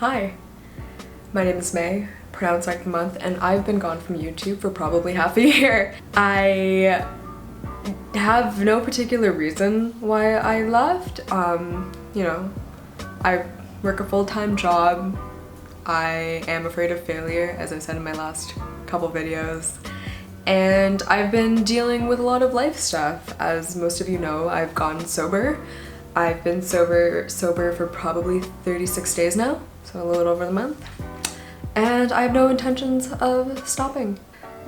Hi, my name is May, pronounced like the month, and I've been gone from YouTube for probably half a year. I have no particular reason why I left. You know, I work a full-time job. I am afraid of failure, as I said in my last couple videos. And I've been dealing with a lot of life stuff. As most of you know, I've gone sober. I've been sober for probably 36 days now, so a little over the month. And I have no intentions of stopping.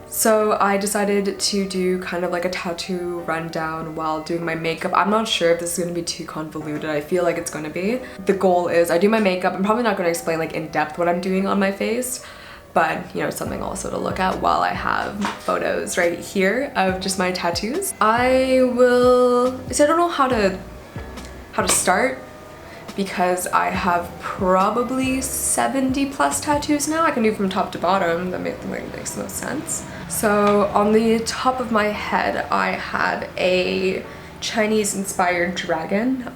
So I decided to do kind of like a tattoo rundown while doing my makeup. I'm not sure if this is going to be too convoluted. I feel like it's going to be. The goal is I do my makeup. I'm probably not going to explain like in depth what I'm doing on my face, but you know, something also to look at while I have photos right here of just my tattoos. So I don't know how to start because I have probably 70 plus tattoos now. I can do from top to bottom. That makes no sense. So on the top of my head, I have a Chinese inspired dragon.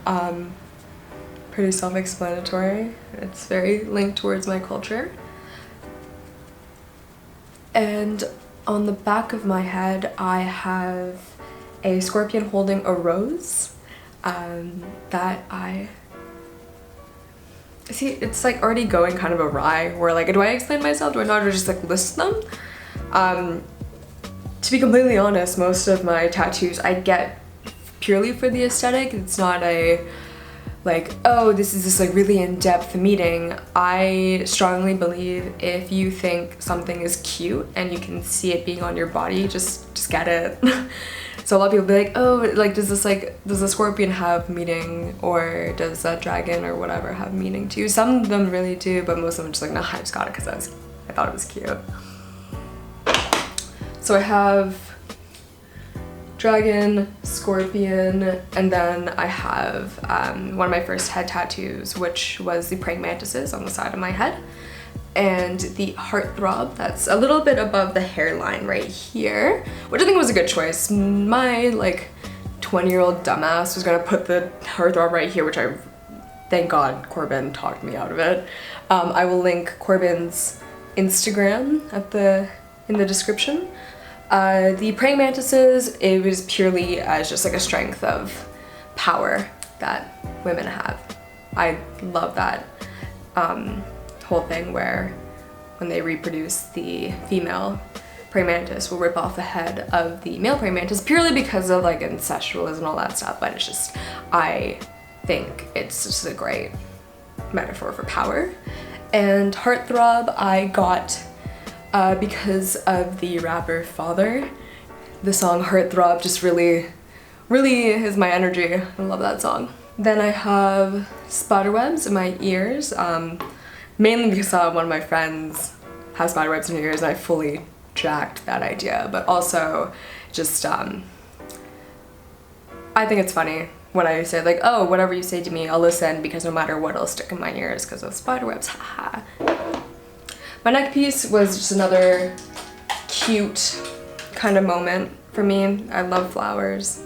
Pretty self-explanatory. It's very linked towards my culture. And on the back of my head, I have a scorpion holding a rose. That I see, it's like already going kind of awry where like, do I explain myself? Do I not just like list them? To be completely honest, most of my tattoos I get purely for the aesthetic. It's not a like, oh, this is this like really in-depth meaning. I strongly believe if you think something is cute and you can see it being on your body, just get it. So a lot of people be like, oh, like does the scorpion have meaning, or does that dragon or whatever have meaning to you? Some of them really do, but most of them are just like, nah, I just got it because I thought it was cute. So I have dragon, scorpion, and then I have one of my first head tattoos, which was the praying mantises on the side of my head. And the heartthrob that's a little bit above the hairline right here, which I think was a good choice. My like 20-year-old dumbass was gonna put the heartthrob right here, which thank God Corbin talked me out of it. I will link Corbin's Instagram in the description. The praying mantises, it was purely as just like a strength of power that women have. I love that whole thing where when they reproduce, the female praying mantis will rip off the head of the male praying mantis purely because of like incestualism and all that stuff, but it's just, I think it's just a great metaphor for power. And heartthrob I got because of the rapper Father. The song Heartthrob just really is my energy. I love that song. Then I have spiderwebs in my ears. Mainly because one of my friends has spiderwebs in her ears and I fully jacked that idea, but also just I think it's funny when I say like, oh, whatever you say to me, I'll listen because no matter what, it'll stick in my ears because of spiderwebs, haha. My neck piece was just another cute kind of moment for me. I love flowers,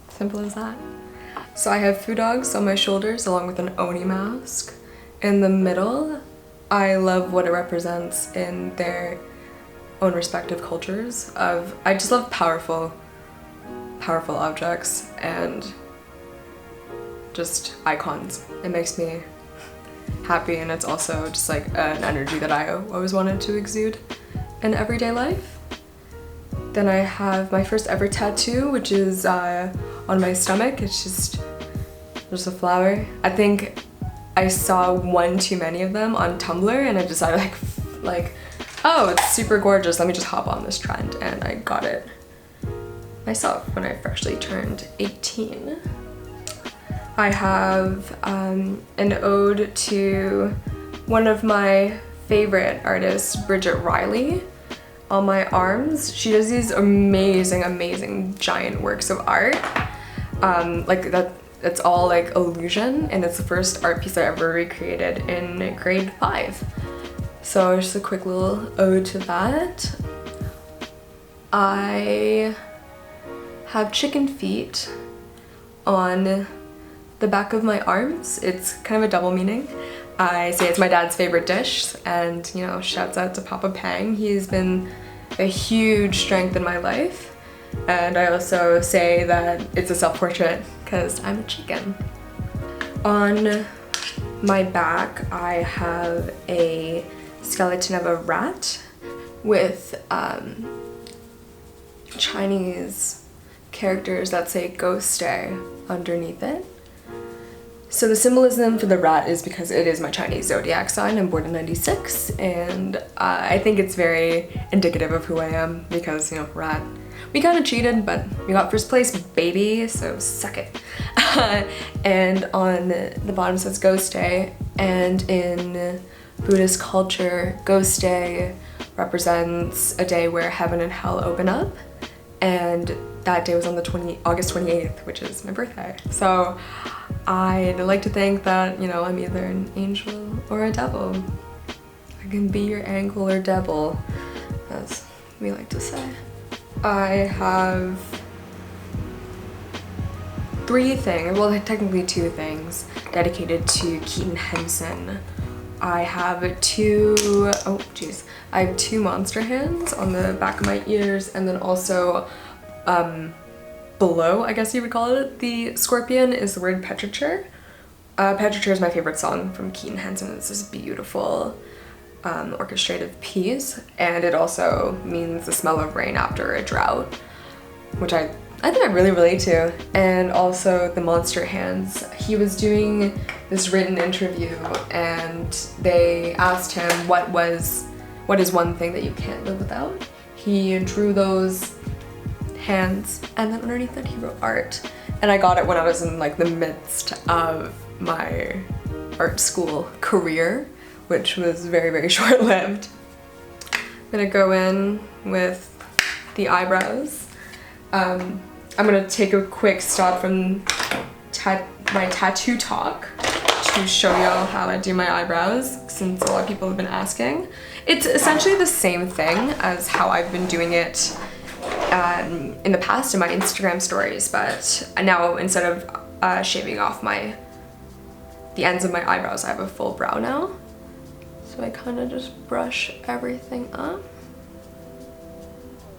simple as that. So I have food dogs on my shoulders along with an Oni mask. In the middle, I love what it represents in their own respective cultures I just love powerful objects and just icons. It makes me happy, and it's also just like an energy that I always wanted to exude in everyday life. Then I have my first ever tattoo, which is on my stomach. It's just a flower. I think I saw one too many of them on Tumblr and I decided like, oh, it's super gorgeous, let me just hop on this trend, and I got it myself when I freshly turned 18. I have an ode to one of my favorite artists, Bridget Riley, on my arms. She does these amazing giant works of art. Like that. It's all like illusion, and it's the first art piece I ever recreated in grade 5. So just a quick little ode to that. I have chicken feet on the back of my arms. It's kind of a double meaning. I say it's my dad's favorite dish, and you know, shouts out to Papa Pang. He's been a huge strength in my life. And I also say that it's a self-portrait because I'm a chicken. On my back, I have a skeleton of a rat with Chinese characters that say "Ghost Day" underneath it. So the symbolism for the rat is because it is my Chinese zodiac sign. I'm born in '96, and I think it's very indicative of who I am because, you know, rat. We kind of cheated, but we got first place, baby, so suck it. And on the bottom says Ghost Day, and in Buddhist culture, Ghost Day represents a day where heaven and hell open up, and that day was on the August 28th, which is my birthday. So I'd like to think that, you know, I'm either an angel or a devil. I can be your angel or devil, as we like to say. I have 3 things, well technically 2 things, dedicated to Keaton Henson. I have I have 2 monster hands on the back of my ears, and then also below, I guess you would call it, the scorpion is the word petrichor. Petrichor is my favorite song from Keaton Henson. It's this beautiful orchestrative piece, and it also means the smell of rain after a drought, which I think I really relate to. And also the monster hands. He was doing this written interview, and they asked him what is one thing that you can't live without. He drew those hands, and then underneath it he wrote art. And I got it when I was in like the midst of my art school career, which was very, very short-lived. I'm gonna go in with the eyebrows. I'm gonna take a quick stop from my tattoo talk to show y'all how I do my eyebrows, since a lot of people have been asking. It's essentially the same thing as how I've been doing it in the past in my Instagram stories, but now instead of shaving off the ends of my eyebrows, I have a full brow now. So I kind of just brush everything up.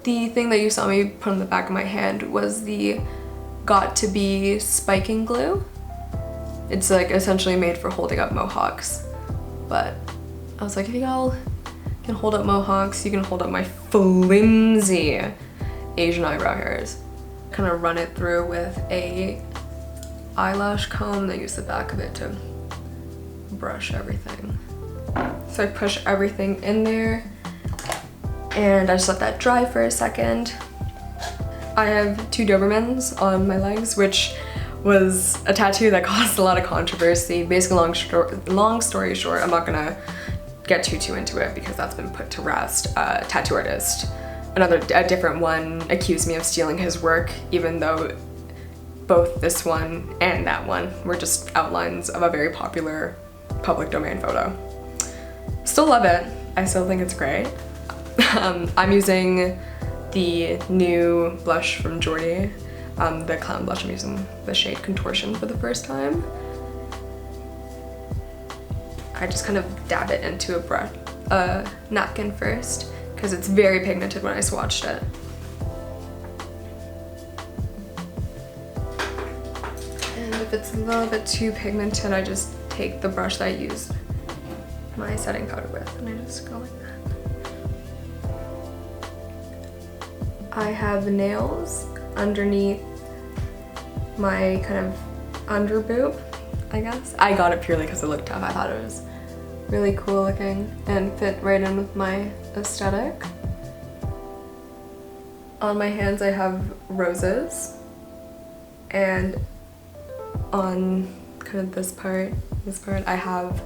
The thing that you saw me put on the back of my hand was the Got To Be spiking glue. It's like essentially made for holding up mohawks. But I was like, if y'all can hold up mohawks, you can hold up my flimsy Asian eyebrow hairs. Kind of run it through with a eyelash comb, then use the back of it to brush everything. So I push everything in there, and I just let that dry for a second. I have 2 Dobermans on my legs, which was a tattoo that caused a lot of controversy. Basically, long story short, I'm not gonna get too into it because that's been put to rest. A tattoo artist, a different one, accused me of stealing his work, even though both this one and that one were just outlines of a very popular public domain photo. Still love it. I still think it's great. I'm using the new blush from Jordy, the clown blush. I'm using the shade Contortion for the first time. I just kind of dab it into a napkin first because it's very pigmented when I swatched it. And if it's a little bit too pigmented, I just take the brush that I used my setting powder with, and I just go like that. I have nails underneath my kind of under boob, I guess. I got it purely because it looked tough. I thought it was really cool looking and fit right in with my aesthetic. On my hands I have roses, and on kind of this part I have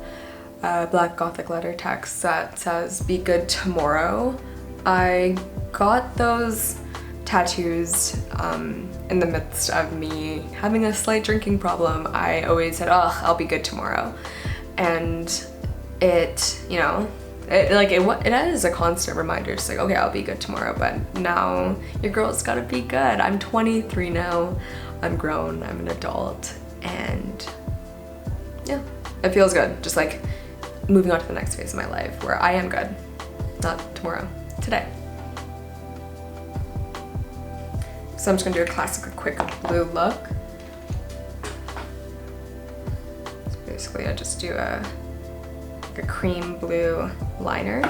black gothic letter text that says "Be good tomorrow." I got those tattoos in the midst of me having a slight drinking problem. I always said, "Oh, I'll be good tomorrow," and it, you know, it is a constant reminder. Just like, okay, I'll be good tomorrow, but now your girl's gotta be good. I'm 23 now. I'm grown. I'm an adult, and yeah, it feels good. Just like moving on to the next phase of my life where I am good. Not tomorrow, today. So I'm just gonna do a classic, quick blue look. So basically I just do a cream blue liner.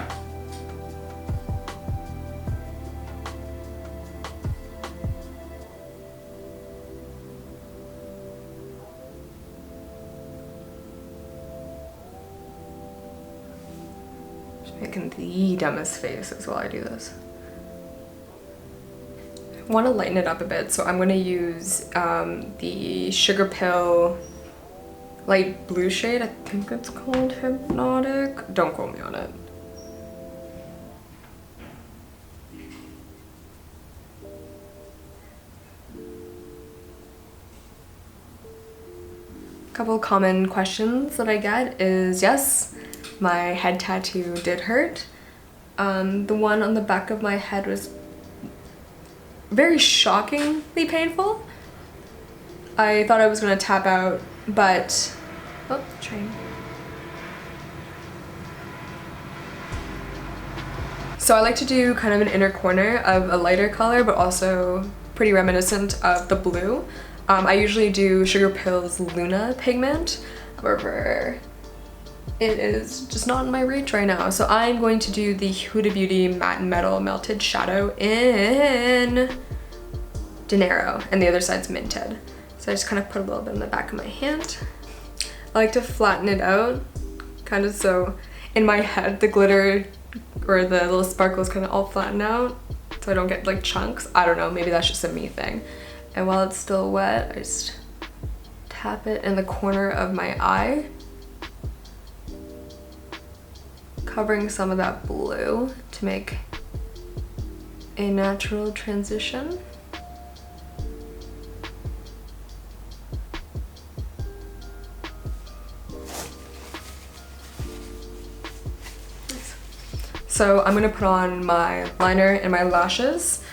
Just making the dumbest faces while I do this. I want to lighten it up a bit, so I'm going to use the Sugar Pill light blue shade. I think it's called Hypnotic. Don't quote me on it. A couple common questions that I get is, yes, my head tattoo did hurt. The one on the back of my head was very shockingly painful. I thought I was gonna tap out, but oh, train. So I like to do kind of an inner corner of a lighter color, but also pretty reminiscent of the blue. I usually do Sugar Pill's Luna pigment, however, it is just not in my reach right now. So I'm going to do the Huda Beauty Matte and Metal Melted Shadow in Dinero, and the other side's Minted. So I just kind of put a little bit in the back of my hand. I like to flatten it out, kind of so in my head the glitter or the little sparkles kind of all flatten out so I don't get like chunks. I don't know, maybe that's just a me thing. And while it's still wet, I just tap it in the corner of my eye, covering some of that blue to make a natural transition. So I'm gonna put on my liner and my lashes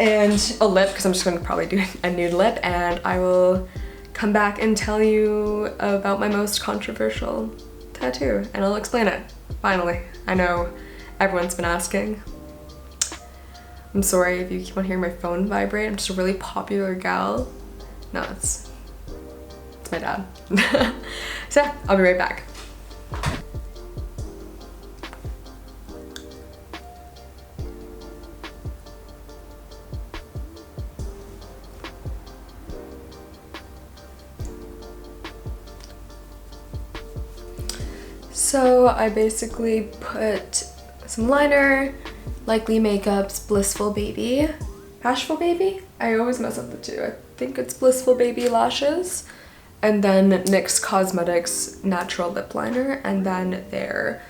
and a lip, because I'm just gonna probably do a nude lip, and I will come back and tell you about my most controversial tattoo, and I'll explain it, finally. I know everyone's been asking. I'm sorry if you keep on hearing my phone vibrate. I'm just a really popular gal. No, it's my dad. So yeah, I'll be right back. So I basically put some liner, Likely Makeup's Blissful Baby, Bashful Baby? I always mess up the two. I think it's Blissful Baby lashes, and then NYX Cosmetics Natural Lip Liner, and then their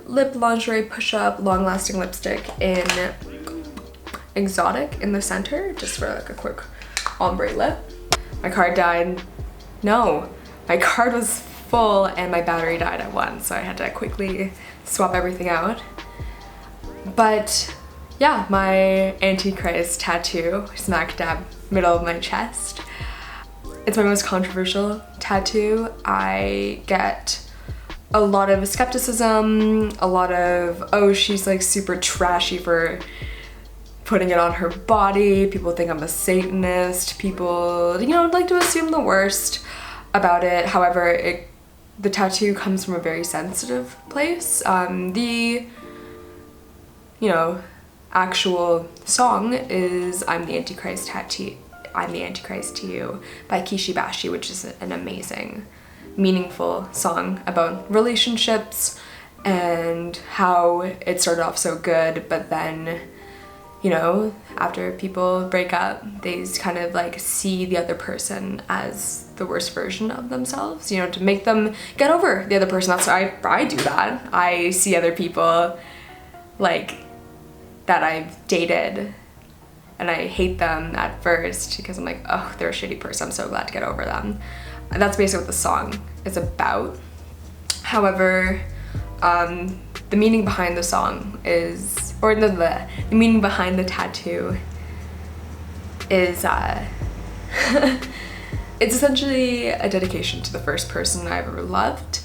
Lip Lingerie Push-Up Long Lasting Lipstick in Exotic in the center, just for like a quick ombre lip. My card died. No, my card was full and my battery died at once, so I had to quickly swap everything out. But yeah, my Antichrist tattoo, smack dab middle of my chest. It's my most controversial tattoo. I get a lot of skepticism, a lot of, oh, she's like super trashy for putting it on her body. People think I'm a Satanist. People, you know, like to assume the worst about it. However, the tattoo comes from a very sensitive place. The, you know, actual song is I'm the Antichrist tattoo. I'm the Antichrist to You by Kishi Bashi, which is an amazing, meaningful song about relationships and how it started off so good, but then, you know, after people break up, they kind of like see the other person as the worst version of themselves, you know, to make them get over the other person. That's why I do that. I see other people like that I've dated and I hate them at first because I'm like, oh, they're a shitty person. I'm so glad to get over them. And that's basically what the song is about. However, the meaning behind the song is, or the meaning behind the tattoo is It's essentially a dedication to the first person I ever loved.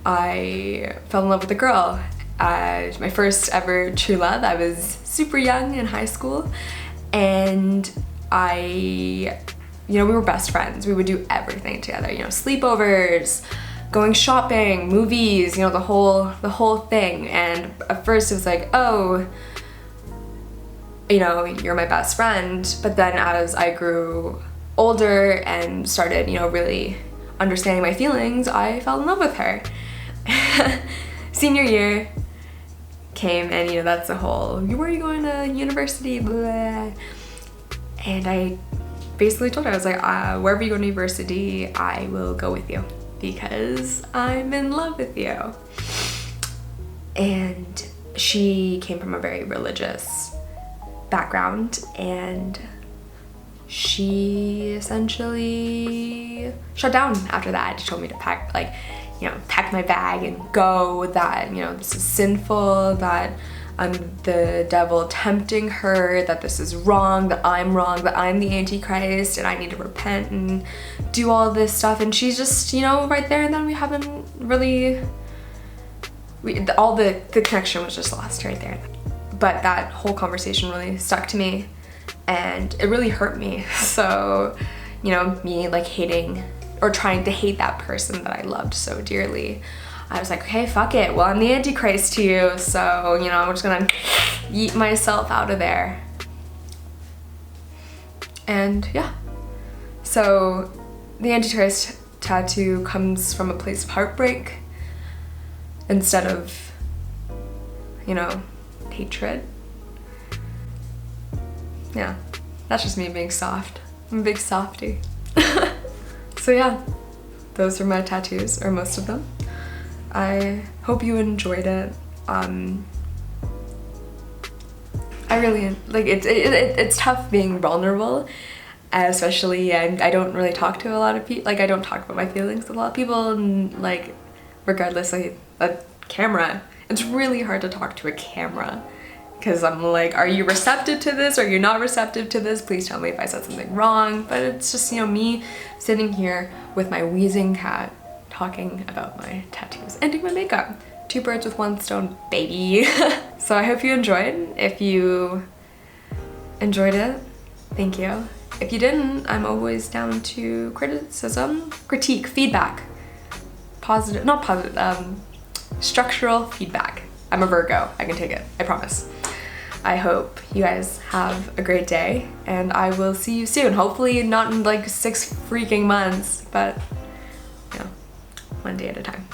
I fell in love with a girl. My first ever true love. I was super young in high school, and we were best friends. We would do everything together, sleepovers, going shopping, movies, the whole thing. And at first it was like, oh, you're my best friend. But then as I grew older and started, really understanding my feelings, I fell in love with her. Senior year came, and that's the whole, where are you going to university, blah. And I basically told her, I was like, wherever you go to university, I will go with you because I'm in love with you. And she came from a very religious background, and she essentially shut down after that. She told me to pack my bag and go, that, this is sinful, that I'm the devil tempting her, that this is wrong, that I'm the Antichrist, and I need to repent and do all this stuff. And she's just, right there, and then we haven't really, the connection was just lost right there. But that whole conversation really stuck to me, and it really hurt me. So, me like hating or trying to hate that person that I loved so dearly, I was like, okay, fuck it. Well, I'm the Antichrist to you, so, I'm just gonna yeet myself out of there. And yeah. So the Antichrist tattoo comes from a place of heartbreak instead of, hatred. Yeah, that's just me being soft. I'm a big softie. So yeah, those are my tattoos, or most of them. I hope you enjoyed it. I really, it's tough being vulnerable, especially, and I don't really talk to a lot of people, I don't talk about my feelings with a lot of people, and regardless, a camera, it's really hard to talk to a camera, because I'm like, are you receptive to this? Are you not receptive to this? Please tell me if I said something wrong. But it's just, me sitting here with my wheezing cat talking about my tattoos and doing my makeup. 2 birds with 1 stone, baby. So I hope you enjoyed. If you enjoyed it, thank you. If you didn't, I'm always down to criticism, critique, feedback. Positive, not positive, structural feedback. I'm a Virgo, I can take it, I promise. I hope you guys have a great day, and I will see you soon. Hopefully not in 6 freaking months, but 1 day at a time.